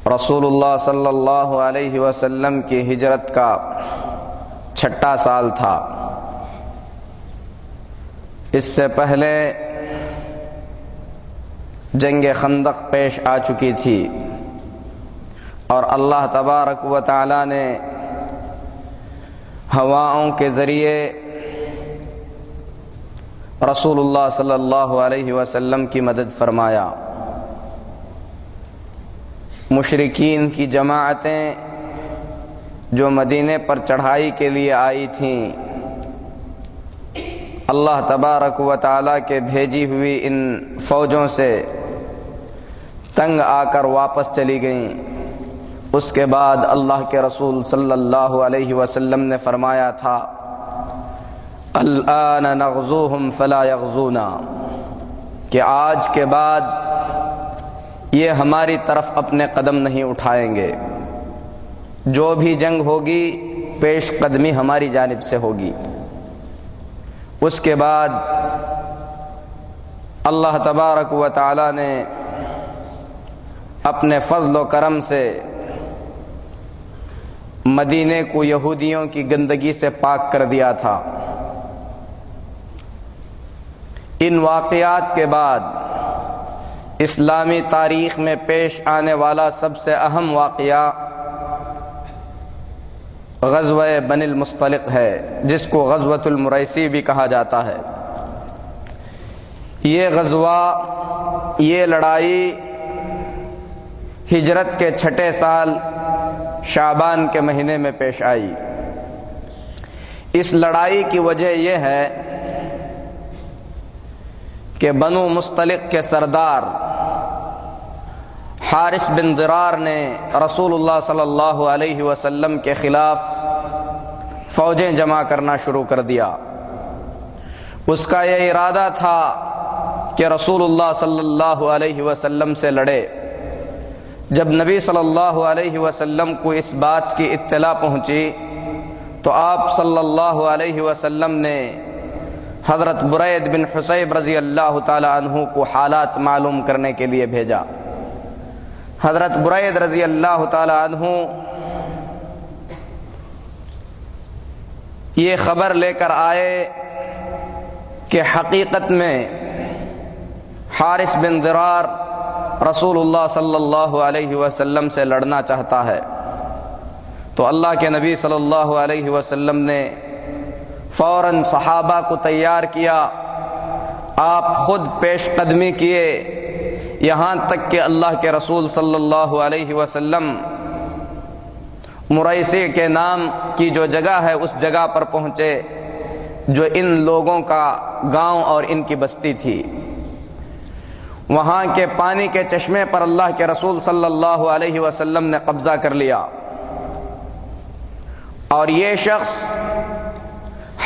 رسول اللہ صلی اللہ علیہ وسلم کی ہجرت کا 6واں سال تھا۔ اس سے پہلے جنگ خندق پیش آ چکی تھی اور اللہ تبارک و تعالی نے ہواؤں کے ذریعے رسول اللہ صلی اللہ علیہ وسلم کی مدد فرمایا۔ مشرکین کی جماعتیں جو مدینے پر چڑھائی کے لیے آئی تھیں، اللہ تبارک و تعالیٰ کے بھیجی ہوئی ان فوجوں سے تنگ آ کر واپس چلی گئیں۔ اس کے بعد اللہ کے رسول صلی اللہ علیہ وسلم نے فرمایا تھا، الآن نغزوہم فلا یغزونا، کہ آج کے بعد یہ ہماری طرف اپنے قدم نہیں اٹھائیں گے، جو بھی جنگ ہوگی پیش قدمی ہماری جانب سے ہوگی۔ اس کے بعد اللہ تبارک و تعالی نے اپنے فضل و کرم سے مدینے کو یہودیوں کی گندگی سے پاک کر دیا تھا۔ ان واقعات کے بعد اسلامی تاریخ میں پیش آنے والا سب سے اہم واقعہ غزوہ بنی المصطلق ہے، جس کو غزوۃ المریسی بھی کہا جاتا ہے۔ یہ غزوہ، یہ لڑائی ہجرت کے 6 سال شعبان کے مہینے میں پیش آئی۔ اس لڑائی کی وجہ یہ ہے کہ بنو مصطلق کے سردار حارث بن ضرار نے رسول اللہ صلی اللہ علیہ وسلم کے خلاف فوجیں جمع کرنا شروع کر دیا۔ اس کا یہ ارادہ تھا کہ رسول اللہ صلی اللہ علیہ وسلم سے لڑے۔ جب نبی صلی اللہ علیہ وسلم کو اس بات کی اطلاع پہنچی تو آپ صلی اللہ علیہ وسلم نے حضرت برید بن حصیب رضی اللہ تعالی عنہ کو حالات معلوم کرنے کے لیے بھیجا۔ حضرت برید رضی اللہ تعالی عنہ یہ خبر لے کر آئے کہ حقیقت میں حارث بن ضرار رسول اللہ صلی اللہ علیہ وسلم سے لڑنا چاہتا ہے۔ تو اللہ کے نبی صلی اللہ علیہ وسلم نے فوراً صحابہ کو تیار کیا، آپ خود پیش قدمی کیے، یہاں تک کہ اللہ کے رسول صلی اللہ علیہ وسلم مریسی کے نام کی جو جگہ ہے اس جگہ پر پہنچے، جو ان لوگوں کا گاؤں اور ان کی بستی تھی۔ وہاں کے پانی کے چشمے پر اللہ کے رسول صلی اللہ علیہ وسلم نے قبضہ کر لیا، اور یہ شخص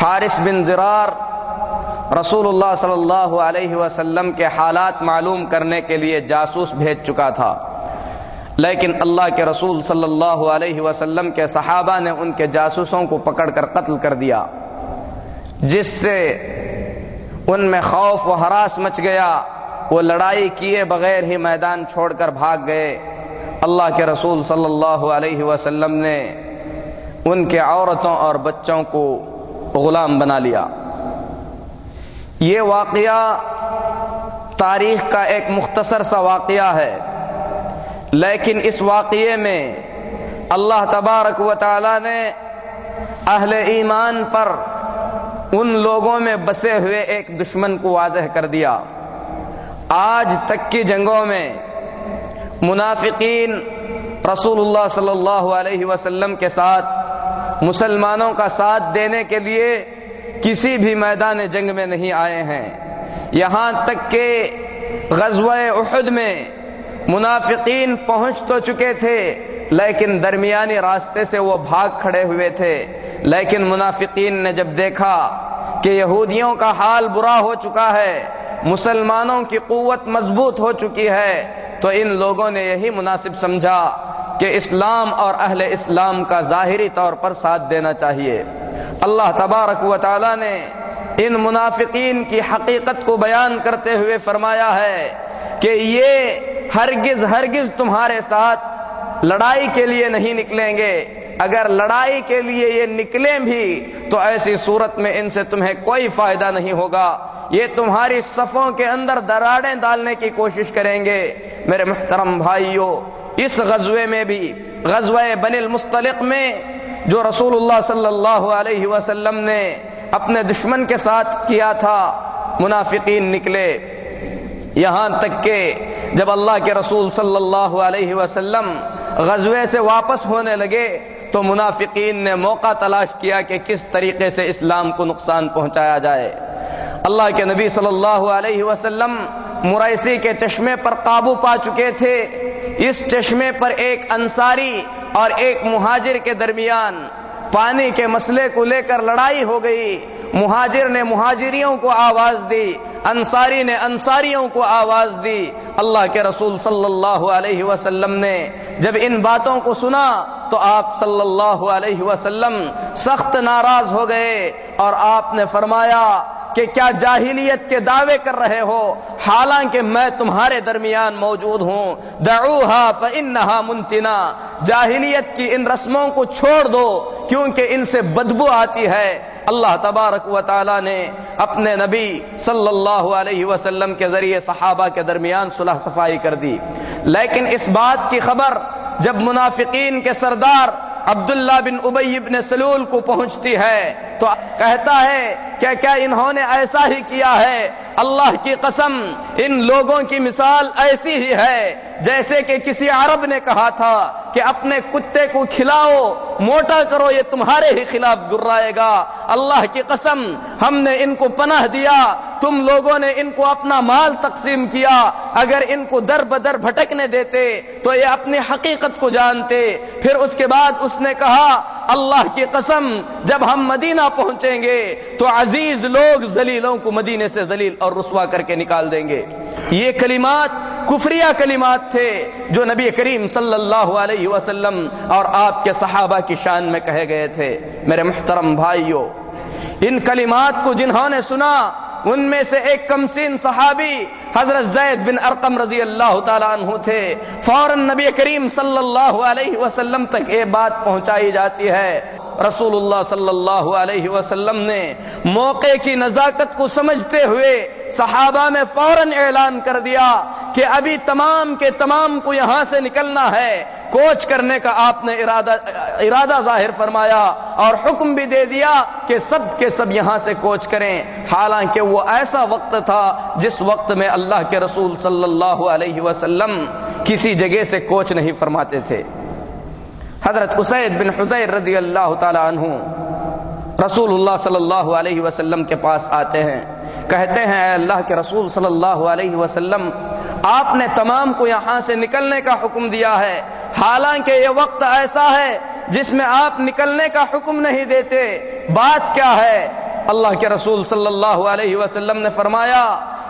حارث بن ضرار رسول اللہ صلی اللہ علیہ وسلم کے حالات معلوم کرنے کے لیے جاسوس بھیج چکا تھا، لیکن اللہ کے رسول صلی اللہ علیہ وسلم کے صحابہ نے ان کے جاسوسوں کو پکڑ کر قتل کر دیا، جس سے ان میں خوف و ہراس مچ گیا۔ وہ لڑائی کیے بغیر ہی میدان چھوڑ کر بھاگ گئے۔ اللہ کے رسول صلی اللہ علیہ وسلم نے ان کے عورتوں اور بچوں کو غلام بنا لیا۔ یہ واقعہ تاریخ کا ایک مختصر سا واقعہ ہے، لیکن اس واقعے میں اللہ تبارک و تعالی نے اہل ایمان پر ان لوگوں میں بسے ہوئے ایک دشمن کو واضح کر دیا۔ آج تک کی جنگوں میں منافقین رسول اللہ صلی اللہ علیہ وسلم کے ساتھ مسلمانوں کا ساتھ دینے کے لیے کسی بھی میدان جنگ میں نہیں آئے ہیں۔ یہاں تک کہ غزوہ احد میں منافقین پہنچ تو چکے تھے، لیکن درمیانی راستے سے وہ بھاگ کھڑے ہوئے تھے۔ لیکن منافقین نے جب دیکھا کہ یہودیوں کا حال برا ہو چکا ہے، مسلمانوں کی قوت مضبوط ہو چکی ہے، تو ان لوگوں نے یہی مناسب سمجھا کہ اسلام اور اہل اسلام کا ظاہری طور پر ساتھ دینا چاہیے۔ اللہ تبارک و تعالی نے ان منافقین کی حقیقت کو بیان کرتے ہوئے فرمایا ہے کہ یہ ہرگز تمہارے ساتھ لڑائی کے لیے نہیں نکلیں گے، اگر لڑائی کے لیے یہ نکلیں بھی تو ایسی صورت میں ان سے تمہیں کوئی فائدہ نہیں ہوگا، یہ تمہاری صفوں کے اندر دراڑیں ڈالنے کی کوشش کریں گے۔ میرے محترم بھائیوں، اس غزوے میں بھی، غزوہ بنی المصطلق میں جو رسول اللہ صلی اللہ علیہ وسلم نے اپنے دشمن کے ساتھ کیا تھا، منافقین نکلے، یہاں تک کہ جب اللہ کے رسول صلی اللہ علیہ وسلم غزوے سے واپس ہونے لگے تو منافقین نے موقع تلاش کیا کہ کس طریقے سے اسلام کو نقصان پہنچایا جائے۔ اللہ کے نبی صلی اللہ علیہ وسلم مریسی کے چشمے پر قابو پا چکے تھے۔ اس چشمے پر ایک انصاری اور ایک مہاجر کے درمیان پانی کے مسئلے کو لے کر لڑائی ہو گئی۔ مہاجر نے مہاجریوں کو آواز دی، انصاری نے انصاریوں کو آواز دی۔ اللہ کے رسول صلی اللہ علیہ وسلم نے جب ان باتوں کو سنا تو آپ صلی اللہ علیہ وسلم سخت ناراض ہو گئے اور آپ نے فرمایا کہ کیا جاہلیت کے دعوے کر رہے ہو حالانکہ میں تمہارے درمیان موجود ہوں؟ دعوها فإنها منتنا، جاہلیت کی ان رسموں کو چھوڑ دو کیونکہ ان سے بدبو آتی ہے۔ اللہ تبارک و تعالی نے اپنے نبی صلی اللہ علیہ وسلم کے ذریعے صحابہ کے درمیان صلح صفائی کر دی، لیکن اس بات کی خبر جب منافقین کے سردار عبداللہ بن ابی بن سلول کو پہنچتی ہے تو کہتا ہے کہ کیا انہوں نے ایسا ہی کیا ہے؟ اللہ کی قسم ان لوگوں کی مثال ایسی ہی ہے جیسے کہ کسی عرب نے کہا تھا کہ اپنے کتے کو کھلاؤ موٹا کرو، یہ تمہارے ہی خلاف گرائے گا۔ اللہ کی قسم ہم نے ان کو پناہ دیا، تم لوگوں نے ان کو اپنا مال تقسیم کیا، اگر ان کو در بدر بھٹکنے دیتے تو یہ اپنی حقیقت کو جانتے۔ پھر اس کے بعد اس نے کہا اللہ کی قسم جب ہم مدینہ پہنچیں گے تو عزیز لوگ ذلیلوں کو مدینے سے ذلیل اور رسوا کر کے نکال دیں گے۔ یہ کلمات کفریہ کلمات تھے جو نبی کریم صلی اللہ علیہ وسلم اور آپ کے صحابہ کی شان میں کہے گئے تھے۔ میرے محترم بھائیوں، ان کلمات کو جنہوں نے سنا ان میں سے ایک کمسین صحابی حضرت زید بن ارقم رضی اللہ تعالی عنہ تھے۔ فوراً نبی کریم صلی اللہ علیہ وسلم تک یہ بات پہنچائی جاتی ہے۔ رسول اللہ صلی اللہ علیہ وسلم نے موقع کی نزاکت کو سمجھتے ہوئے صحابہ میں فوراً اعلان کر دیا کہ ابھی تمام کے تمام کو یہاں سے نکلنا ہے۔ کوچ کرنے کا آپ نے ارادہ ظاہر فرمایا اور حکم بھی دے دیا کہ سب کے سب یہاں سے کوچ کریں، حالانکہ وہ ایسا وقت تھا جس وقت میں اللہ کے رسول صلی اللہ علیہ وسلم کسی جگہ سے کوچ نہیں فرماتے تھے۔ حضرت اسید بن حضیر رضی اللہ تعالی عنہ رسول اللہ صلی اللہ علیہ وسلم کے پاس آتے ہیں، کہتے ہیں اے اللہ کے رسول صلی اللہ علیہ وسلم آپ نے تمام کو یہاں سے نکلنے کا حکم دیا ہے، حالانکہ یہ وقت ایسا ہے جس میں آپ نکلنے کا حکم نہیں دیتے، بات کیا ہے؟ اللہ کے رسول صلی اللہ علیہ وسلم نے فرمایا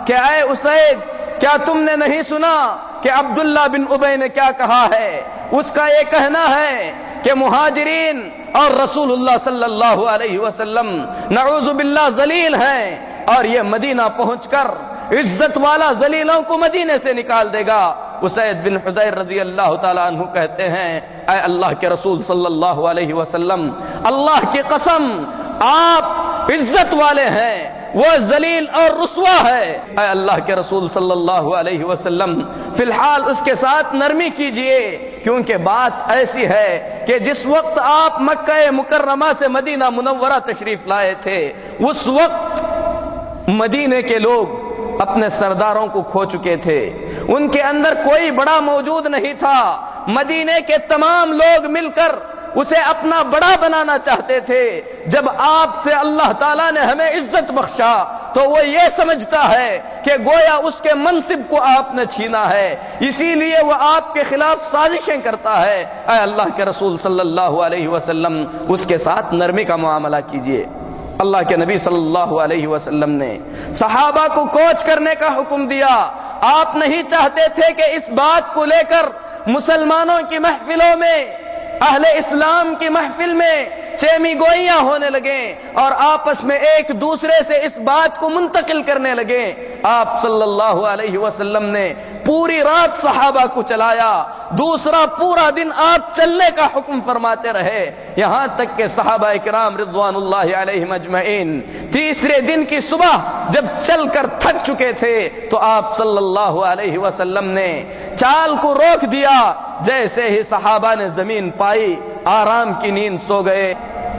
کہ اے اسید کیا تم نے نہیں سنا کہ عبداللہ بن ابی نے کیا کہا ہے؟ اس کا یہ کہنا ہے کہ مہاجرین اور رسول اللہ صلی اللہ علیہ وسلم نعوذ باللہ ذلیل ہیں اور یہ مدینہ پہنچ کر عزت والا ذلیلوں کو مدینے سے نکال دے گا۔ اسید بن حضیر رضی اللہ تعالیٰ عنہ کہتے ہیں اے اللہ کے رسول صلی اللہ علیہ وسلم اللہ کی قسم آپ عزت والے ہیں، وہ ذلیل اور رسوا ہے۔ اے اللہ کے رسول صلی اللہ علیہ وسلم فی الحال اس کے ساتھ نرمی کیجئے، کیونکہ بات ایسی ہے کہ جس وقت آپ مکہ مکرمہ سے مدینہ منورہ تشریف لائے تھے اس وقت مدینے کے لوگ اپنے سرداروں کو کھو چکے تھے، ان کے اندر کوئی بڑا موجود نہیں تھا، مدینے کے تمام لوگ مل کر اسے اپنا بڑا بنانا چاہتے تھے۔ جب آپ سے اللہ تعالیٰ نے ہمیں عزت بخشا تو وہ یہ سمجھتا ہے کہ گویا اس کے منصب کو آپ نے چھینا ہے، اسی لیے وہ آپ کے خلاف سازشیں کرتا ہے۔ اے اللہ کے رسول صلی اللہ علیہ وسلم اس کے ساتھ نرمی کا معاملہ کیجئے۔ اللہ کے نبی صلی اللہ علیہ وسلم نے صحابہ کو کوچ کرنے کا حکم دیا۔ آپ نہیں چاہتے تھے کہ اس بات کو لے کر مسلمانوں کی محفلوں میں، اہل اسلام کی محفل میں چیمی گوئیاں ہونے لگیں اور آپس میں ایک دوسرے سے اس بات کو منتقل کرنے لگیں۔ آپ صلی اللہ علیہ وسلم نے پوری رات صحابہ کو چلایا، دوسرا پورا دن آپ چلنے کا حکم فرماتے رہے، یہاں تک کہ صحابہ کرام رضوان اللہ علیہم اجمعین تیسرے دن کی صبح جب چل کر تھک چکے تھے تو آپ صلی اللہ علیہ وسلم نے چال کو روک دیا۔ جیسے ہی صحابہ نے زمین پائی آرام کی نیند سو گئے۔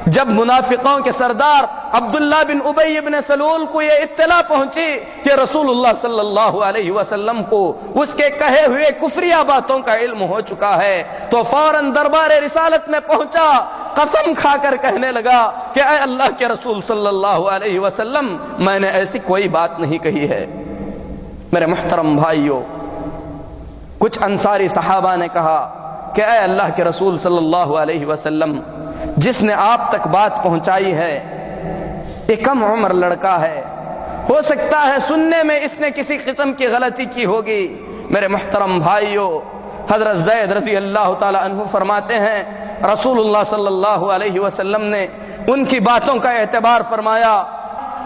جب منافقوں کے سردار عبداللہ بن ابی بن سلول کو یہ اطلاع پہنچی کہ رسول اللہ صلی اللہ علیہ وسلم کو اس کے کہے ہوئے کفریہ باتوں کا علم ہو چکا ہے تو فوراً دربار رسالت میں پہنچا، قسم کھا کر کہنے لگا کہ اے اللہ کے رسول صلی اللہ علیہ وسلم، میں نے ایسی کوئی بات نہیں کہی ہے۔ میرے محترم بھائیوں، کچھ انصاری صحابہ نے کہا کہ اے اللہ کے رسول صلی اللہ علیہ وسلم، جس نے آپ تک بات پہنچائی ہے ایک کم عمر لڑکا ہے، ہو سکتا ہے سننے میں اس نے کسی قسم کی غلطی کی ہوگی۔ میرے محترم بھائیوں، حضرت زید رضی اللہ تعالی عنہ فرماتے ہیں رسول اللہ صلی اللہ علیہ وسلم نے ان کی باتوں کا اعتبار فرمایا،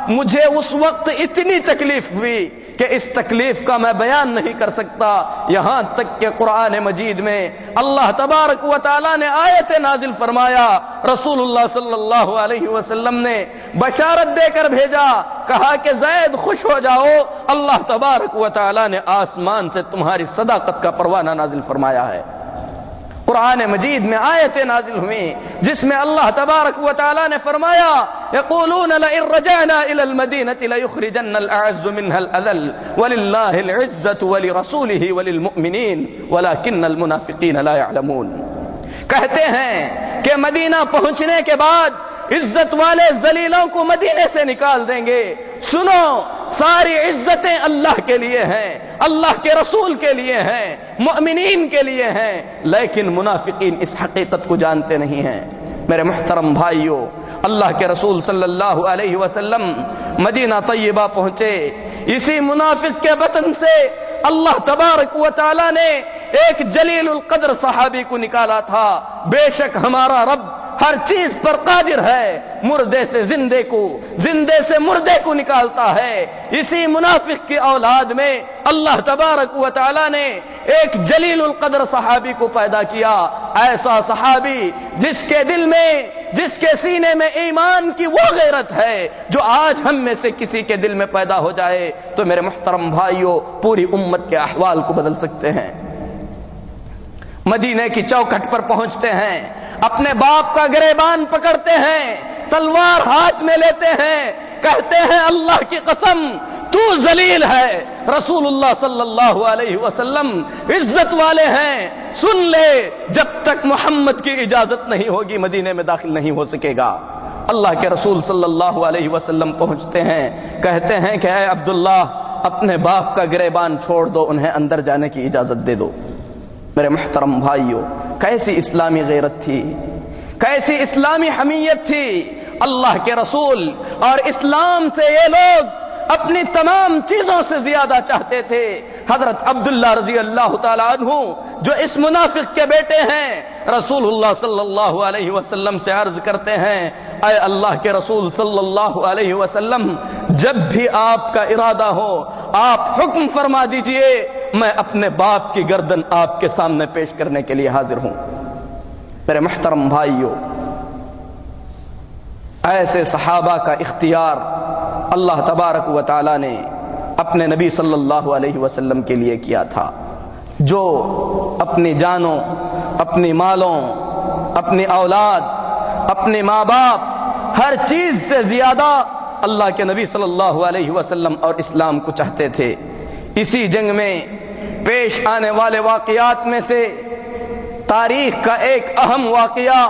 مجھے اس وقت اتنی تکلیف ہوئی کہ اس تکلیف کا میں بیان نہیں کر سکتا، یہاں تک کہ قرآن مجید میں اللہ تبارک و تعالی نے آیت نازل فرمایا، رسول اللہ صلی اللہ علیہ وسلم نے بشارت دے کر بھیجا، کہا کہ زید خوش ہو جاؤ، اللہ تبارک و تعالی نے آسمان سے تمہاری صداقت کا پروانہ نازل فرمایا ہے۔ قرآن مجید میں آیتیں نازل ہوئیں جس میں اللہ تبارک و تعالی نے فرمایا، یقولون لئن رجعنا الى المدینة لیخرجن الاعز منها الاذل وللہ العزة ولرسولہ وللمؤمنین ولکن المنافقین لا يعلمون۔ کہتے ہیں کہ مدینہ پہنچنے کے بعد عزت والے ذلیلوں کو مدینے سے نکال دیں گے۔ سنو، ساری عزتیں اللہ کے لیے ہیں، اللہ کے رسول کے لیے ہیں، مؤمنین کے لیے ہیں، لیکن منافقین اس حقیقت کو جانتے نہیں ہیں۔ میرے محترم بھائیوں، اللہ کے رسول صلی اللہ علیہ وسلم مدینہ طیبہ پہنچے، اسی منافق کے بطن سے اللہ تبارک و تعالی نے ایک جلیل القدر صحابی کو نکالا تھا۔ بے شک ہمارا رب ہر چیز پر قادر ہے، مردے سے زندے کو، زندے سے مردے کو نکالتا ہے۔ اسی منافق کی اولاد میں اللہ تبارک و تعالی نے ایک جلیل القدر صحابی کو پیدا کیا، ایسا صحابی جس کے دل میں، جس کے سینے میں ایمان کی وہ غیرت ہے جو آج ہم میں سے کسی کے دل میں پیدا ہو جائے تو میرے محترم بھائیوں پوری امت کے احوال کو بدل سکتے ہیں۔ مدینے کی چوکھٹ پر پہنچتے ہیں، اپنے باپ کا گریبان پکڑتے ہیں، تلوار ہاتھ میں لیتے ہیں، کہتے ہیں اللہ کی قسم تو ذلیل ہے، رسول اللہ صلی اللہ علیہ وسلم عزت والے ہیں، سن لے جب تک محمد کی اجازت نہیں ہوگی مدینے میں داخل نہیں ہو سکے گا۔ اللہ کے رسول صلی اللہ علیہ وسلم پہنچتے ہیں، کہتے ہیں کہ اے عبداللہ اپنے باپ کا گریبان چھوڑ دو، انہیں اندر جانے کی اجازت دے دو۔ میرے محترم بھائیوں، کیسی اسلامی غیرت تھی، کیسی اسلامی حمیت تھی۔ اللہ کے رسول اور اسلام سے یہ لوگ اپنی تمام چیزوں سے زیادہ چاہتے تھے۔ حضرت عبداللہ رضی اللہ تعالی عنہ جو اس منافق کے بیٹے ہیں، رسول اللہ صلی اللہ علیہ وسلم سے عرض کرتے ہیں، اے اللہ کے رسول صلی اللہ علیہ وسلم، جب بھی آپ کا ارادہ ہو آپ حکم فرما دیجئے، میں اپنے باپ کی گردن آپ کے سامنے پیش کرنے کے لیے حاضر ہوں۔ میرے محترم بھائیوں، ایسے صحابہ کا اختیار اللہ تبارک و تعالی نے اپنے نبی صلی اللہ علیہ وسلم کے لیے کیا تھا، جو اپنی جانوں، اپنی مالوں، اپنی اولاد، اپنے ماں باپ، ہر چیز سے زیادہ اللہ کے نبی صلی اللہ علیہ وسلم اور اسلام کو چاہتے تھے۔ اسی جنگ میں پیش آنے والے واقعات میں سے تاریخ کا ایک اہم واقعہ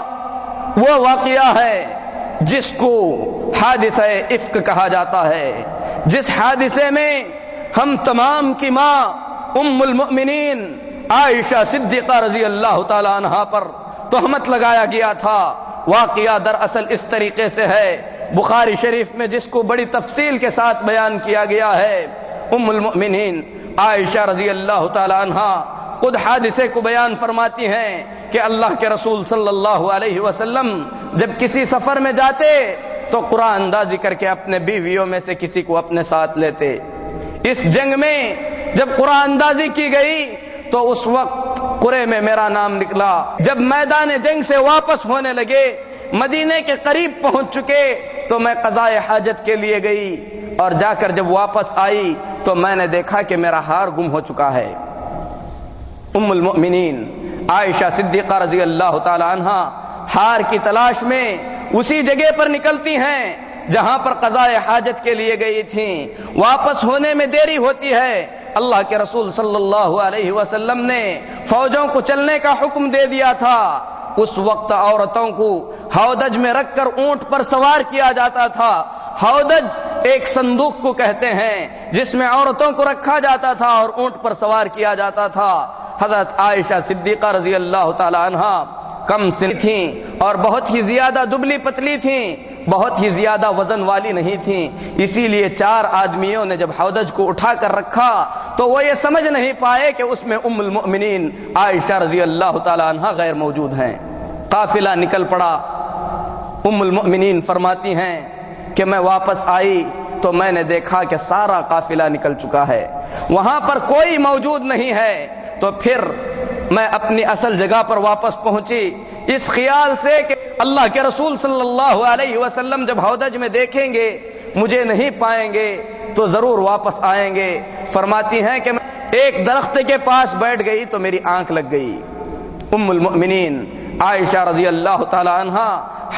وہ واقعہ ہے جس کو حادثہ افک کہا جاتا ہے، جس حادثے میں ہم تمام کی ماں ام المؤمنین عائشہ صدیقہ رضی اللہ تعالی عنہا پر تہمت لگایا گیا تھا۔ واقعہ دراصل اس طریقے سے ہے، بخاری شریف میں جس کو بڑی تفصیل کے ساتھ بیان کیا گیا ہے، ام المؤمنین عائشہ رضی اللہ تعالی عنہا خود حادثے کو بیان فرماتی ہیں کہ اللہ کے رسول صلی اللہ علیہ وسلم جب کسی سفر میں جاتے تو قرآن اندازی کر کے اپنے بیویوں میں سے کسی کو اپنے ساتھ لیتے۔ اس جنگ میں جب قرآن اندازی کی گئی تو اس وقت قرے میں میرا نام نکلا۔ جب میدان جنگ سے واپس ہونے لگے، مدینے کے قریب پہنچ چکے، تو میں قضائے حاجت کے لیے گئی، اور جا کر جب واپس آئی تو میں نے دیکھا کہ میرا ہار گم ہو چکا ہے۔ ام المؤمنین عائشہ صدیقہ رضی اللہ تعالی عنہا ہار کی تلاش میں اسی جگہ پر نکلتی ہیں جہاں پر قضائے حاجت کے لیے گئی تھیں۔ واپس ہونے میں دیری ہوتی ہے، اللہ کے رسول صلی اللہ علیہ وسلم نے فوجوں کو چلنے کا حکم دے دیا تھا۔ اس وقت عورتوں کو ہودج میں رکھ کر اونٹ پر سوار کیا جاتا تھا۔ ہودج ایک صندوق کو کہتے ہیں جس میں عورتوں کو رکھا جاتا تھا اور اونٹ پر سوار کیا جاتا تھا۔ حضرت عائشہ صدیقہ رضی اللہ تعالی عنہا کم سن تھیں اور بہت ہی زیادہ دبلی پتلی تھیں، بہت ہی زیادہ وزن والی نہیں تھیں، اسی لیے 4 آدمیوں نے جب ہودج کو اٹھا کر رکھا تو وہ یہ سمجھ نہیں پائے کہ اس میں ام المؤمنین عائشہ رضی اللہ تعالی عنہا غیر موجود ہیں۔ قافلہ نکل پڑا۔ ام المؤمنین فرماتی ہیں کہ میں واپس آئی تو میں نے دیکھا کہ سارا قافلہ نکل چکا ہے، وہاں پر کوئی موجود نہیں ہے۔ تو پھر میں اپنی اصل جگہ پر واپس پہنچی اس خیال سے کہ اللہ کے رسول صلی اللہ علیہ وسلم جب ہودج میں دیکھیں گے مجھے نہیں پائیں گے تو ضرور واپس آئیں گے۔ فرماتی ہیں کہ میں ایک درخت کے پاس بیٹھ گئی تو میری آنکھ لگ گئی۔ ام المؤمنین عائشہ رضی اللہ تعالی عنہا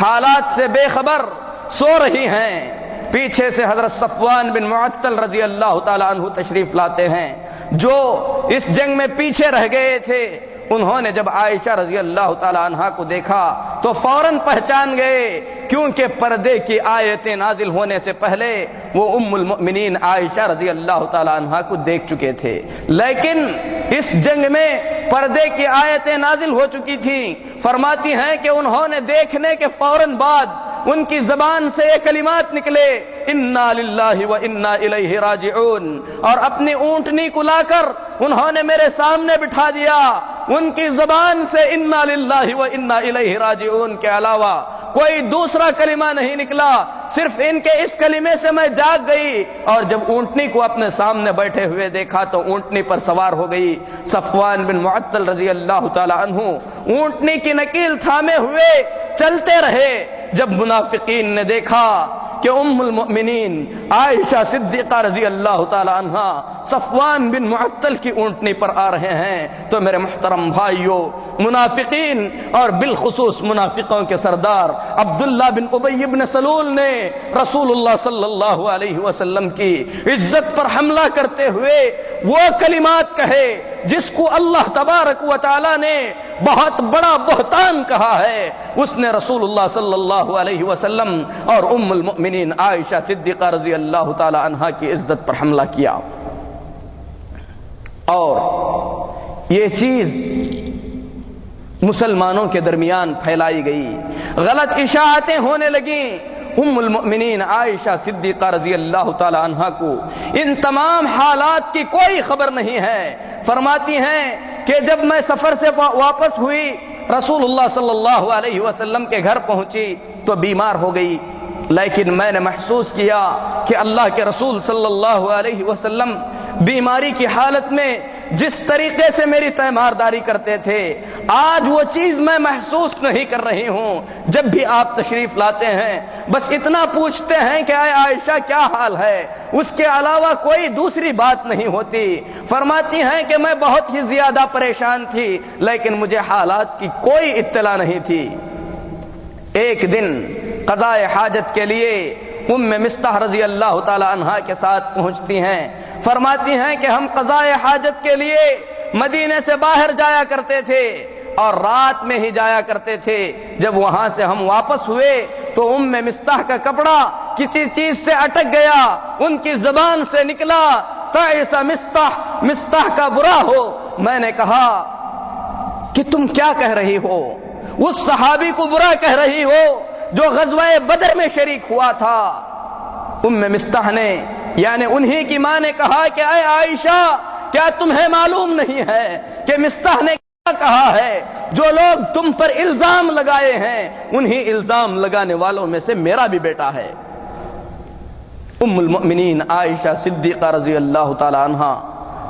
حالات سے بے خبر سو رہی ہیں۔ پیچھے سے حضرت صفوان بن معطل رضی اللہ تعالی عنہ تشریف لاتے ہیں جو اس جنگ میں پیچھے رہ گئے تھے۔ انہوں نے جب عائشہ رضی اللہ تعالی عنہا کو دیکھا تو فوراً پہچان گئے، کیونکہ پردے کی آیتیں نازل ہونے سے پہلے وہ ام المؤمنین عائشہ رضی اللہ تعالی عنہا کو دیکھ چکے تھے، لیکن اس جنگ میں پردے کی آیتیں نازل ہو چکی تھیں۔ فرماتی ہیں کہ انہوں نے دیکھنے کے فوراً بعد ان کی زبان سے یہ کلمات نکلے، انا للہ و انا الیہ راجعون، اور اپنی اونٹنی کو لا کر انہوں نے میرے سامنے بٹھا دیا۔ ان کی زبان سے انا للہ و انا الیہ راجعون کے علاوہ کوئی دوسرا کلمہ نہیں نکلا، صرف ان کے اس کلمے سے میں جاگ گئی، اور جب اونٹنی کو اپنے سامنے بیٹھے ہوئے دیکھا تو اونٹنی پر سوار ہو گئی۔ صفوان بن معطل رضی اللہ تعالی عنہ اونٹنی کی نکیل تھامے ہوئے چلتے رہے۔ جب منافقین نے دیکھا کہ ام المؤمنین عائشہ صدیقہ رضی اللہ تعالی عنہا صفوان بن معطل کی اونٹنی پر آ رہے ہیں تو میرے محترم بھائیوں، منافقین اور بالخصوص منافقوں کے سردار عبداللہ بن ابی بن سلول نے رسول اللہ صلی اللہ علیہ وسلم کی عزت پر حملہ کرتے ہوئے وہ کلمات کہے جس کو اللہ تبارک و تعالی نے بہت بڑا بہتان کہا ہے۔ اس نے رسول اللہ صلی اللہ علیہ وسلم اور ام المؤمنین عائشہ صدیقہ رضی اللہ تعالی عنہا کی عزت پر حملہ کیا، اور یہ چیز مسلمانوں کے درمیان پھیلائی گئی، غلط اشاعتیں ہونے لگیں۔ ام المؤمنین عائشہ صدیقہ رضی اللہ تعالی عنہا کو ان تمام حالات کی کوئی خبر نہیں ہے۔ فرماتی ہیں کہ جب میں سفر سے واپس ہوئی، رسول اللہ صلی اللہ علیہ وسلم کے گھر پہنچی تو بیمار ہو گئی، لیکن میں نے محسوس کیا کہ اللہ کے رسول صلی اللہ علیہ وسلم بیماری کی حالت میں جس طریقے سے میری تیمارداری کرتے تھے آج وہ چیز میں محسوس نہیں کر رہی ہوں۔ جب بھی آپ تشریف لاتے ہیں بس اتنا پوچھتے ہیں کہ اے عائشہ کیا حال ہے، اس کے علاوہ کوئی دوسری بات نہیں ہوتی۔ فرماتی ہیں کہ میں بہت ہی زیادہ پریشان تھی لیکن مجھے حالات کی کوئی اطلاع نہیں تھی۔ ایک دن قضاء حاجت کے لیے ام مستح رضی اللہ تعالی عنہا کے ساتھ پہنچتی ہیں۔ فرماتی ہیں کہ ہم قضاء حاجت کے لیے مدینے سے باہر جایا کرتے تھے اور رات میں ہی جایا کرتے تھے۔ جب وہاں سے ہم واپس ہوئے تو ام مستح کا کپڑا کسی چیز سے اٹک گیا، ان کی زبان سے نکلا تعس مستح، مستح کا برا ہو۔ میں نے کہا کہ تم کیا کہہ رہی ہو؟ اس صحابی کو برا کہہ رہی ہو جو غزوہ بدر میں شریک ہوا تھا۔ ام مستح نے یعنی انہی کی ماں نے کہا کہ اے عائشہ کیا تمہیں معلوم نہیں ہے کہ مستح نے کیا کہا ہے؟ جو لوگ تم پر الزام لگائے ہیں انہی الزام لگانے والوں میں سے میرا بھی بیٹا ہے۔ ام المؤمنین عائشہ صدیقہ رضی اللہ تعالی عنہا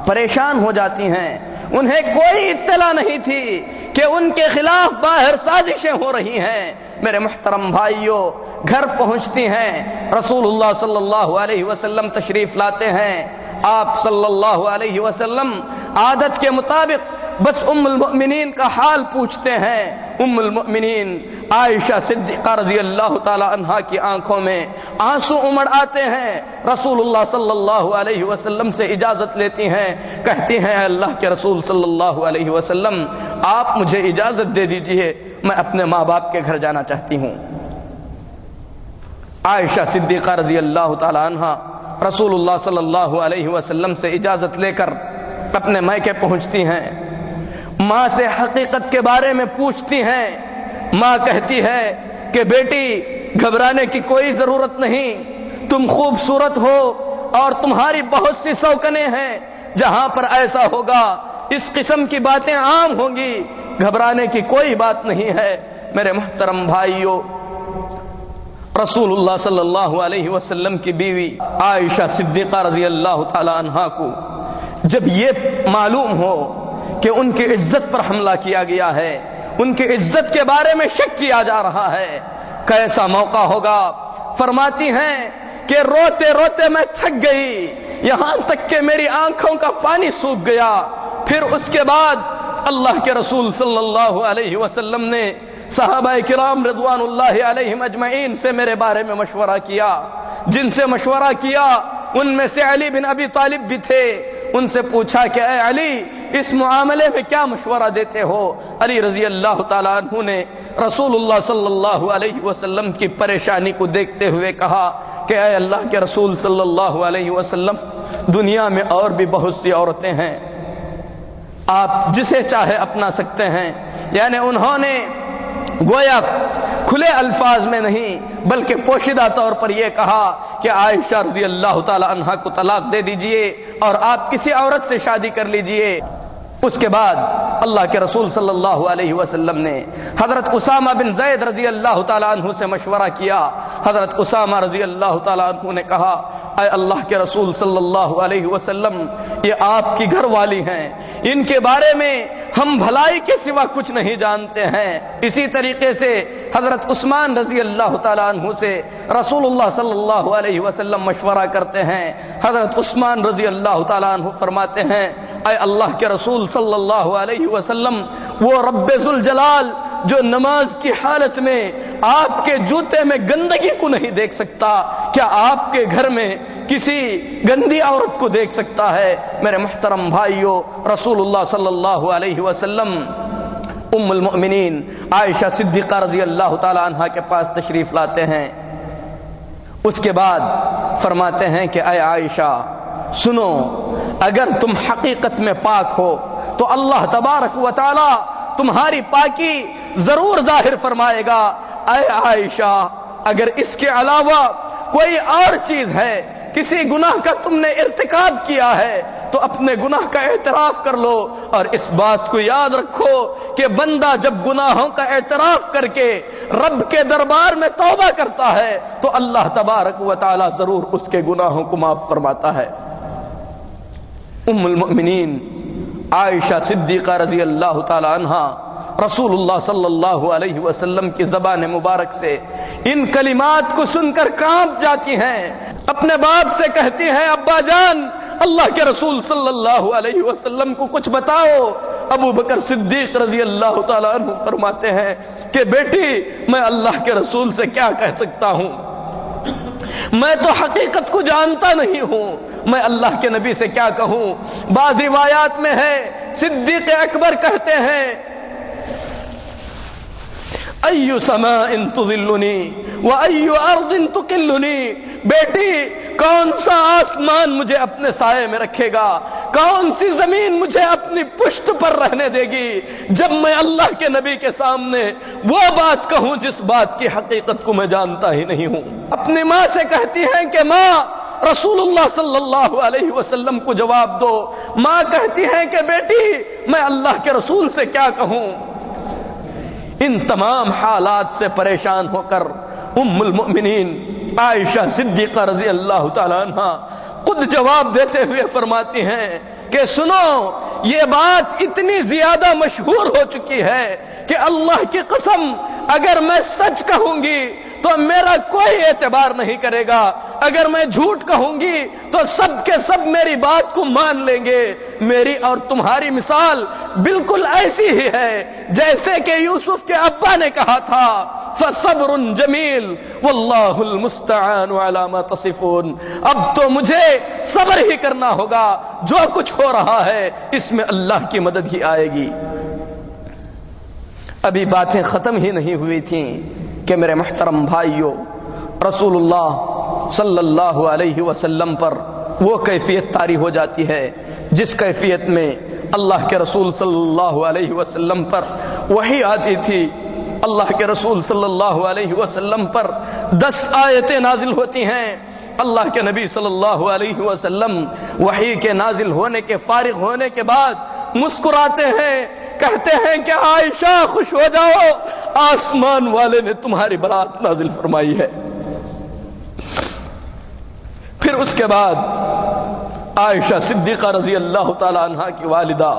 پریشان ہو جاتی ہیں، انہیں کوئی اطلاع نہیں تھی کہ ان کے خلاف باہر سازشیں ہو رہی ہیں۔ میرے محترم بھائیوں، گھر پہنچتی ہیں، رسول اللہ صلی اللہ علیہ وسلم تشریف لاتے ہیں۔ آپ صلی اللہ علیہ وسلم عادت کے مطابق بس ام المؤمنین کا حال پوچھتے ہیں۔ ام المؤمنین عائشہ صدیقہ رضی اللہ تعالی عنہا کی آنکھوں میں آنسو امڑ آتے ہیں، رسول اللہ صلی اللہ علیہ وسلم سے اجازت لیتی ہیں، کہتی ہیں اے اللہ کے رسول صلی اللہ علیہ وسلم آپ مجھے اجازت دے دیجئے، میں اپنے ماں باپ کے گھر جانا چاہتی ہوں۔ عائشہ صدیقہ رضی اللہ تعالی عنہا رسول اللہ صلی اللہ علیہ وسلم سے اجازت لے کر اپنے میکے پہنچتی ہیں، ماں سے حقیقت کے بارے میں پوچھتی ہیں۔ ماں کہتی ہے کہ بیٹی گھبرانے کی کوئی ضرورت نہیں، تم خوبصورت ہو اور تمہاری بہت سی سوکنیں ہیں، جہاں پر ایسا ہوگا اس قسم کی باتیں عام ہوں گی، گھبرانے کی کوئی بات نہیں ہے۔ میرے محترم بھائیوں، رسول اللہ صلی اللہ علیہ وسلم کی بیوی عائشہ صدیقہ رضی اللہ تعالی عنہا کو جب یہ معلوم ہو کہ ان کی عزت پر حملہ کیا گیا ہے، ان کی عزت کے بارے میں شک کیا جا رہا ہے، کیسا موقع ہوگا؟ فرماتی ہیں کہ روتے روتے میں تھک گئی، یہاں تک کہ میری آنکھوں کا پانی سوکھ گیا۔ پھر اس کے بعد اللہ کے رسول صلی اللہ علیہ وسلم نے صحابہ کرام رضوان اللہ علیہم اجمعین سے میرے بارے میں مشورہ کیا، جن سے مشورہ کیا ان میں سے علی بن ابی طالب بھی تھے۔ ان سے پوچھا کہ اے علی اس معاملے میں کیا مشورہ دیتے ہو؟ علی رضی اللہ تعالیٰ عنہ نے رسول اللہ صلی اللہ علیہ وسلم کی پریشانی کو دیکھتے ہوئے کہا کہ اے اللہ کے رسول صلی اللہ علیہ وسلم، دنیا میں اور بھی بہت سی عورتیں ہیں، آپ جسے چاہے اپنا سکتے ہیں۔ یعنی انہوں نے گویا کھلے الفاظ میں نہیں بلکہ پوشیدہ طور پر یہ کہا کہ عائشہ رضی اللہ تعالی عنہا کو طلاق دے دیجئے اور آپ کسی عورت سے شادی کر لیجئے۔ اس کے بعد اللہ کے رسول صلی اللہ علیہ وسلم نے حضرت اسامہ بن زید رضی اللہ تعالیٰ عنہ سے مشورہ کیا۔ حضرت اسامہ رضی اللہ تعالیٰ عنہ نے کہا اے اللہ کے رسول صلی اللہ علیہ وسلم، یہ آپ کی گھر والی ہیں، ان کے بارے میں ہم بھلائی کے سوا کچھ نہیں جانتے ہیں۔ اسی طریقے سے حضرت عثمان رضی اللہ تعالیٰ عنہ سے رسول اللہ صلی اللہ علیہ وسلم مشورہ کرتے ہیں۔ حضرت عثمان رضی اللہ تعالیٰ عنہ فرماتے ہیں اے اللہ کے رسول صلی اللہ علیہ وسلم، وہ رب ذوالجلال جو نماز کی حالت میں آپ کے جوتے میں گندگی کو نہیں دیکھ سکتا، کیا آپ کے گھر میں کسی گندی عورت کو دیکھ سکتا ہے؟ میرے محترم بھائیوں، رسول اللہ صلی اللہ علیہ وسلم ام المؤمنین عائشہ صدیقہ رضی اللہ تعالی عنہا کے پاس تشریف لاتے ہیں۔ اس کے بعد فرماتے ہیں کہ اے عائشہ سنو، اگر تم حقیقت میں پاک ہو تو اللہ تبارک و تعالی تمہاری پاکی ضرور ظاہر فرمائے گا۔ اے عائشہ، اگر اس کے علاوہ کوئی اور چیز ہے، کسی گناہ کا تم نے ارتکاب کیا ہے تو اپنے گناہ کا اعتراف کر لو، اور اس بات کو یاد رکھو کہ بندہ جب گناہوں کا اعتراف کر کے رب کے دربار میں توبہ کرتا ہے تو اللہ تبارک و تعالی ضرور اس کے گناہوں کو معاف فرماتا ہے۔ ام المؤمنین عائشہ صدیقہ رضی اللہ تعالی عنہا رسول اللہ صلی اللہ علیہ وسلم کی زبان مبارک سے ان کلمات کو سن کر کانپ جاتی ہیں، اپنے باپ سے کہتی ہیں ابا جان، اللہ کے رسول صلی اللہ علیہ وسلم کو کچھ بتاؤ۔ ابو بکر صدیق رضی اللہ تعالیٰ عنہ فرماتے ہیں کہ بیٹی میں اللہ کے رسول سے کیا کہہ سکتا ہوں، میں تو حقیقت کو جانتا نہیں ہوں، میں اللہ کے نبی سے کیا کہوں۔ بعض روایات میں ہے صدیق اکبر کہتے ہیں ایو سماء تظلنی و ایو ارض تقلنی، بیٹی کون سا آسمان مجھے اپنے سائے میں رکھے گا، کون سی زمین مجھے اپنی پشت پر رہنے دے گی جب میں اللہ کے نبی کے سامنے وہ بات کہوں جس بات کی حقیقت کو میں جانتا ہی نہیں ہوں؟ اپنی ماں سے کہتی ہیں کہ ماں رسول اللہ صلی اللہ علیہ وسلم کو جواب دو۔ ماں کہتی ہیں کہ بیٹی میں اللہ کے رسول سے کیا کہوں؟ ان تمام حالات سے پریشان ہو کر ام المؤمنین عائشہ صدیقہ رضی اللہ تعالیٰ عنہ خود جواب دیتے ہوئے فرماتی ہیں کہ سنو، یہ بات اتنی زیادہ مشہور ہو چکی ہے کہ اللہ کی قسم اگر میں سچ کہوں گی تو میرا کوئی اعتبار نہیں کرے گا، اگر میں جھوٹ کہوں گی تو سب کے سب میری بات کو مان لیں گے۔ میری اور تمہاری مثال بالکل ایسی ہی ہے جیسے کہ یوسف کے ابا نے کہا تھا فصبر جمیل واللہ المستعان علی ما تصفون۔ اب تو مجھے صبر ہی کرنا ہوگا، جو کچھ ہو رہا ہے اس میں اللہ کی مدد ہی آئے گی۔ ابھی باتیں ختم ہی نہیں ہوئی تھیں کہ میرے محترم بھائیوں، رسول اللہ صلی اللہ علیہ وسلم پر وہ کیفیت طاری ہو جاتی ہے جس کیفیت میں اللہ کے رسول صلی اللہ علیہ وسلم پر وحی آتی تھی۔ اللہ کے رسول صلی اللہ علیہ وسلم پر 10 آیتیں نازل ہوتی ہیں۔ اللہ کے نبی صلی اللہ علیہ وسلم وحی کے نازل ہونے کے فارغ ہونے کے بعد مسکراتے ہیں، کہتے ہیں کہ عائشہ خوش ہو جاؤ، آسمان والے نے تمہاری برات نازل فرمائی ہے۔ پھر اس کے بعد عائشہ صدیقہ رضی اللہ تعالی عنہا کی والدہ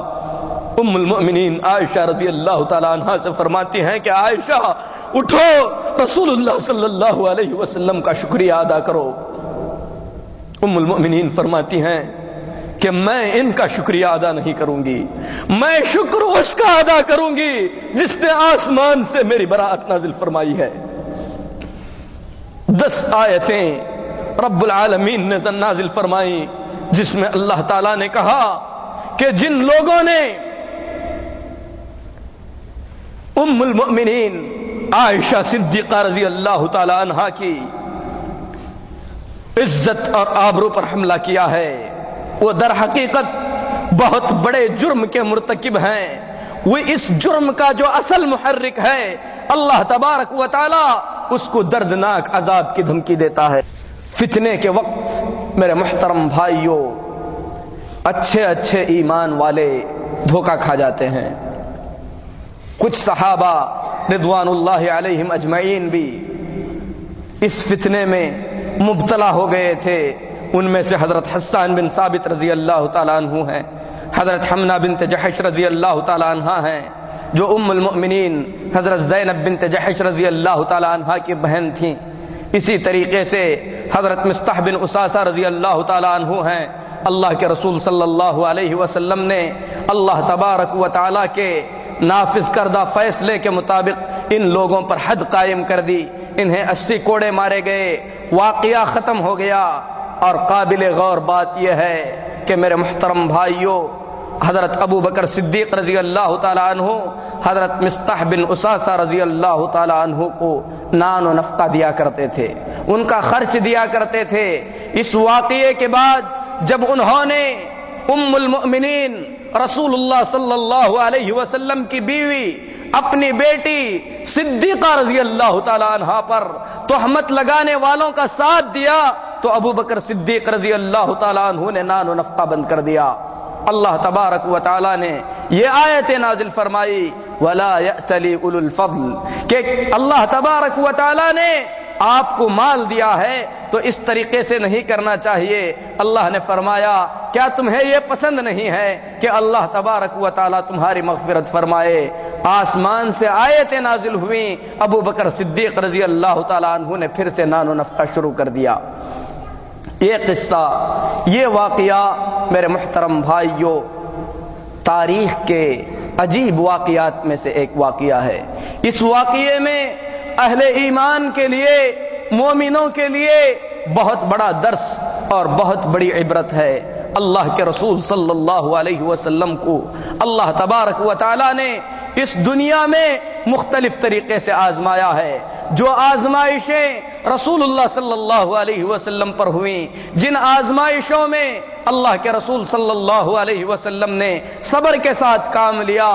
ام المؤمنین عائشہ رضی اللہ تعالی عنہا سے فرماتی ہیں کہ عائشہ اٹھو، رسول اللہ صلی اللہ علیہ وسلم کا شکریہ ادا کرو۔ ام المؤمنین فرماتی ہیں کہ میں ان کا شکریہ ادا نہیں کروں گی، میں شکر اس کا ادا کروں گی جس نے آسمان سے میری برات نازل فرمائی ہے۔ 10 آیتیں رب العالمین نے نازل فرمائی جس میں اللہ تعالیٰ نے کہا کہ جن لوگوں نے ام المؤمنین عائشہ صدیقہ رضی اللہ تعالی عنہا کی عزت اور آبرو پر حملہ کیا ہے، وہ در حقیقت بہت بڑے جرم کے مرتکب ہیں۔ وہ اس جرم کا جو اصل محرک ہے اللہ تبارک و تعالی اس کو دردناک عذاب کی دھمکی دیتا ہے۔ فتنے کے وقت میرے محترم بھائیوں، اچھے اچھے ایمان والے دھوکہ کھا جاتے ہیں۔ کچھ صحابہ رضوان اللہ علیہم اجمعین بھی اس فتنے میں مبتلا ہو گئے تھے۔ ان میں سے حضرت حسان بن ثابت رضی اللہ تعالیٰ عنہ ہیں، حضرت حمنہ بنت جحش رضی اللہ تعالیٰ عنہ ہیں جو ام المؤمنین حضرت زینب بنت جحش رضی اللہ تعالیٰ عنہ کی بہن تھیں۔ اسی طریقے سے حضرت مصطح بن اساسہ رضی اللہ تعالیٰ عنہ ہیں۔ اللہ کے رسول صلی اللہ علیہ وسلم نے اللہ تبارک و تعالیٰ کے نافذ کردہ فیصلے کے مطابق ان لوگوں پر حد قائم کر دی، انہیں 80 کوڑے مارے گئے، واقعہ ختم ہو گیا۔ اور قابل غور بات یہ ہے کہ میرے محترم بھائیوں، حضرت ابو بکر صدیق رضی اللہ تعالیٰ عنہ حضرت مصطح بن اساسہ رضی اللہ تعالیٰ عنہ کو نان و نفقہ دیا کرتے تھے، ان کا خرچ دیا کرتے تھے۔ اس واقعے کے بعد جب انہوں نے ام المؤمنین رسول اللہ صلی اللہ علیہ وسلم کی بیوی اپنی بیٹی صدیقہ رضی اللہ تعالیٰ عنہا پر تہمت لگانے والوں کا ساتھ دیا تو ابو بکر صدیق رضی اللہ تعالیٰ عنہ نے نان و نفقہ بند کر دیا۔ اللہ تبارک و تعالیٰ نے یہ آیت نازل فرمائی وَلَا يَأْتَلِ أُولُو الْفَضْلِ کہ اللہ تبارک و تعالیٰ نے آپ کو مال دیا ہے تو اس طریقے سے نہیں کرنا چاہیے۔ اللہ نے فرمایا کیا تمہیں یہ پسند نہیں ہے کہ اللہ تبارک و تعالیٰ تمہاری مغفرت فرمائے؟ آسمان سے آیتیں نازل ہوئیں، ابو بکر صدیق رضی اللہ تعالیٰ عنہ نے پھر سے نان و نفقہ شروع کر دیا۔ یہ قصہ، یہ واقعہ میرے محترم بھائیوں تاریخ کے عجیب واقعات میں سے ایک واقعہ ہے۔ اس واقعے میں اہل ایمان کے لیے، مومنوں کے لیے بہت بڑا درس اور بہت بڑی عبرت ہے۔ اللہ کے رسول صلی اللہ علیہ وسلم کو اللہ تبارک و تعالی نے اس دنیا میں مختلف طریقے سے آزمایا ہے۔ جو آزمائشیں رسول اللہ صلی اللہ علیہ وسلم پر ہوئیں، جن آزمائشوں میں اللہ کے رسول صلی اللہ علیہ وسلم نے صبر کے ساتھ کام لیا،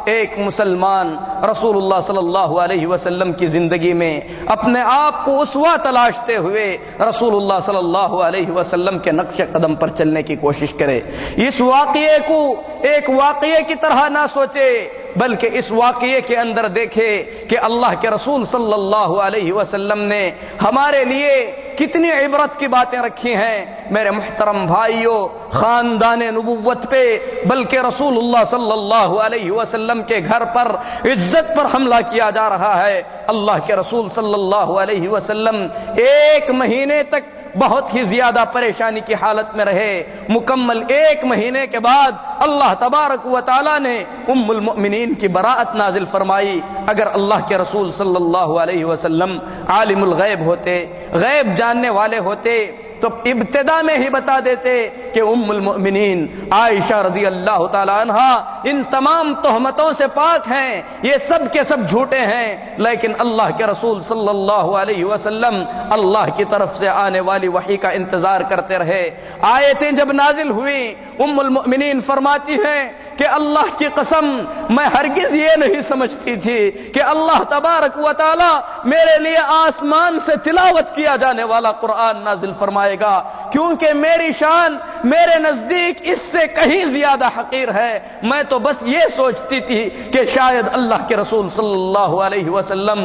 ایک مسلمان رسول اللہ صلی اللہ علیہ وسلم کی زندگی میں اپنے آپ کو اسوہ تلاشتے ہوئے رسول اللہ صلی اللہ علیہ وسلم کے نقش قدم پر چلنے کی کوشش کرے۔ اس واقعے کو ایک واقعے کی طرح نہ سوچے، بلکہ اس واقعے کے اندر دیکھے کہ اللہ کے رسول صلی اللہ علیہ وسلم نے ہمارے لیے کتنی عبرت کی باتیں رکھی ہیں۔ میرے محترم بھائیوں، خاندان نبوت پہ بلکہ رسول اللہ صلی اللہ علیہ وسلم کے گھر پر عزت پر حملہ کیا جا رہا ہے۔ اللہ کے رسول صلی اللہ علیہ وسلم ایک مہینے تک بہت ہی زیادہ پریشانی کی حالت میں رہے۔ مکمل ایک مہینے کے بعد اللہ تبارک و تعالی نے ام المؤمنین کی براءت نازل فرمائی۔ اگر اللہ کے رسول صلی اللہ علیہ وسلم عالم الغیب ہوتے، غیب جاننے والے ہوتے، تو ابتدا میں ہی بتا دیتے کہ ام المؤمنین عائشہ رضی اللہ تعالی عنہا ان تمام تہمتوں سے پاک ہیں، یہ سب کے سب جھوٹے ہیں۔ لیکن اللہ کے رسول صلی اللہ علیہ وسلم اللہ کی طرف سے آنے والی وحی کا انتظار کرتے رہے۔ آیتیں جب نازل ہوئی، ام المؤمنین فرماتی ہیں کہ اللہ کی قسم میں ہرگز یہ نہیں سمجھتی تھی کہ اللہ تبارک و تعالی میرے لیے آسمان سے تلاوت کیا جانے والا قرآن نازل فرمائے گا، کیونکہ میری شان میرے نزدیک اس سے کہیں زیادہ حقیر ہے۔ میں تو بس یہ سوچتی تھی کہ شاید اللہ کے رسول صلی اللہ علیہ وسلم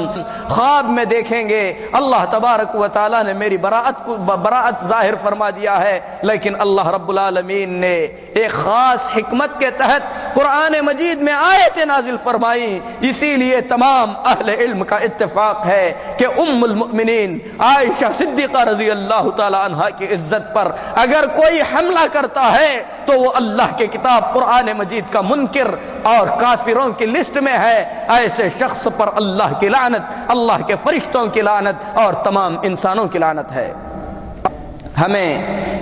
خواب میں دیکھیں گے اللہ تبارک و تعالی نے میری براءت ظاہر فرما دیا ہے، لیکن اللہ رب العالمین نے ایک خاص حکمت کے تحت قرآن مجید میں آیتیں نازل فرمائی۔ اسی لیے تمام اہل علم کا اتفاق ہے کہ ام المؤمنین عائشہ صدیقہ رضی اللہ تعالی عنہا کی عزت پر اگر کوئی حملہ کرتا ہے تو وہ اللہ کے کتاب قرآن مجید کا منکر اور کافروں کی لسٹ میں ہے۔ ایسے شخص پر اللہ کی لعنت، اللہ کے فرشتوں کی لعنت اور تمام انسانوں کی لعنت ہے۔ ہمیں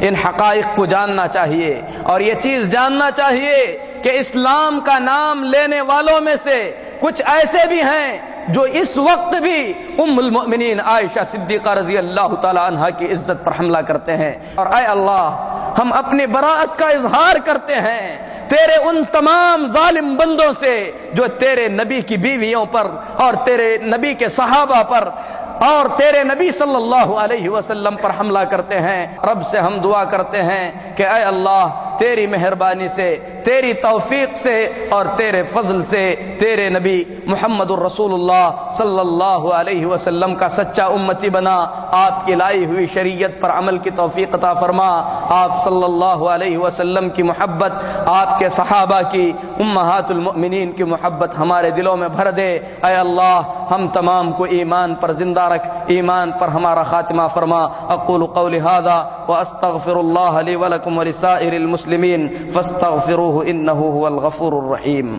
ان حقائق کو جاننا چاہیے اور یہ چیز جاننا چاہیے کہ اسلام کا نام لینے والوں میں سے کچھ ایسے بھی ہیں جو اس وقت بھی ام المؤمنین عائشہ صدیقہ رضی اللہ تعالی عنہا کی عزت پر حملہ کرتے ہیں۔ اور اے اللہ، ہم اپنی براءت کا اظہار کرتے ہیں تیرے ان تمام ظالم بندوں سے جو تیرے نبی کی بیویوں پر اور تیرے نبی کے صحابہ پر اور تیرے نبی صلی اللہ علیہ وسلم پر حملہ کرتے ہیں۔ رب سے ہم دعا کرتے ہیں کہ اے اللہ، تیری مہربانی سے، تیری توفیق سے اور تیرے فضل سے تیرے نبی محمد الرسول اللہ صلی اللہ علیہ وسلم کا سچا امتی بنا، آپ کی لائی ہوئی شریعت پر عمل کی توفیق عطا فرما، آپ صلی اللہ علیہ وسلم کی محبت، آپ کے صحابہ کی، امہات المؤمنین کی محبت ہمارے دلوں میں بھر دے۔ اے اللہ، ہم تمام کو ایمان پر زندہ رکھ، ایمان پر ہمارا خاتمہ فرما۔ اقول قولی ھذا واستغفر اللہ لی ولکم ولسائر المسلمین فاستغفروہ انہ هو الغفور الرحیم۔